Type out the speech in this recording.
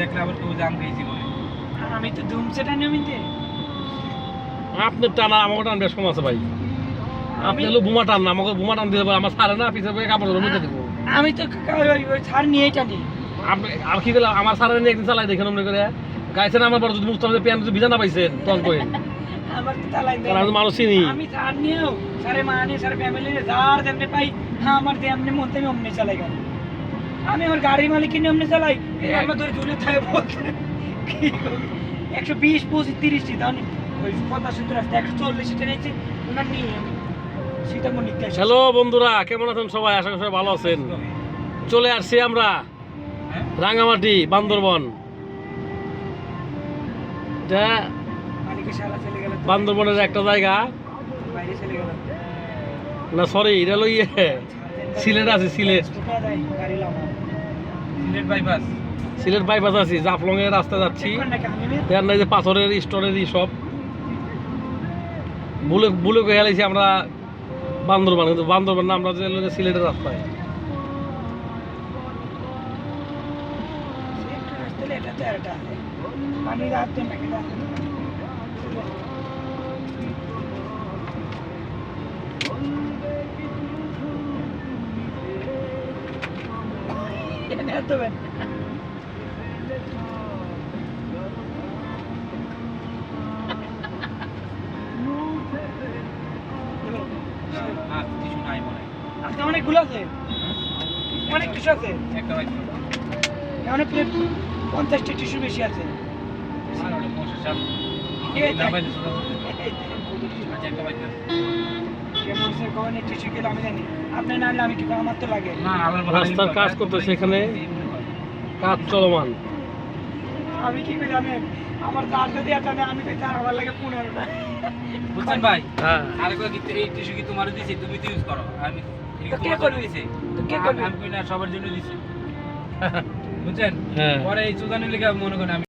দেখলে আবার কেউ জাম খেয়েছি বলে আমি তো ধুমছে টানি আমিতে আপনার টানা আমাকে টান বেশ কম আছে ভাই আপনি হলো বোমা টান না আমাকে বোমা টান দিতে পারে আমার সারে না পিছিয়ে কাপড় ধরে মুখে দেবো আমি তো ওই ছাড় নিয়েই টানি আপনি আর কি করলাম আমার সারে নিয়ে একদিন চালাই দেখেন মনে করে গাইছেন আমার বড় যদি মুস্তাফ প্যান্ট যদি ভিজা না পাইছেন তখন কই আমার তো তালাই দেয় কারণ আমি মানুষ চিনি আমি ছাড় নিয়েও সারে মানে সারে ফ্যামিলি যার যেমনি পাই হ্যাঁ আমার যেমনি মন থেকে অমনি চালাই গাড়ি আমি আমার গাড়ির মালিক কিনে অমনি চালাই আমার ধরে ঝুলে থাকে বলতে 120 25 30 তাহলে ওই 50 রাস্তা 140 টেনেছি ওনার নিয়ে আমি সীতামণ নিতে আসি। হ্যালো বন্ধুরা কেমন আছেন সবাই আশা করি সবাই ভালো আছেন চলে আসছি আমরা রাঙ্গামাটি বান্দরবন এটা মালিকের শালা চলে গেল তো, বান্দরবনের একটা জায়গা বাইরে চলে গেল না সরি এটা হলো সিলেট আছে সিলেট গাড়ি লামা সিলেট বাইপাস সিলেট বাইপাস আছি জাফলং এর রাস্তা যাচ্ছি নাকি আমি দেখার নাই যে পাথরের স্টোরের সব বুলে বুলে গিয়ে হেলাইছি আমরা বান্দরবান কিন্তু বান্দরবান না আমরা যে সিলেটের রাস্তায় রাস্তায় এটা তো একটা আছে পানি রাখতে নাকি এত বেন আর কিছু নাই মনে হয় আজকে অনেকগুলো আছে অনেক টিস্যু আছে একটা বাইক এখানে প্রায় 50টি টিস্যু বেশি আছে আর ওটা পয়সা চাপ এই না দেখ। বাইরে সুদা আচ্ছা একটা বাইক কেমন স্যার কখন এই টিস্যু খেলে আমি জানি আপনি না আনলে আমি কি করব? আমার তো লাগে না আমার রাস্তার কাজ করতেছে এখানে কাজ চলমান আমি কি করি আমি আমার চার যদি একটা নেই আমি চার আমার লাগে 15টা বুঝছেন ভাই হ্যাঁ আরেকবার কি এই টিস্যু কি তোমার দিছি তুমি তো ইউজ করো আমি তো কে করবে? দিছি তো কে করবে? আমি কই না সবার জন্য দিছি বুঝছেন হ্যাঁ পরে এই চুদানের লেগে মনে করেন আমি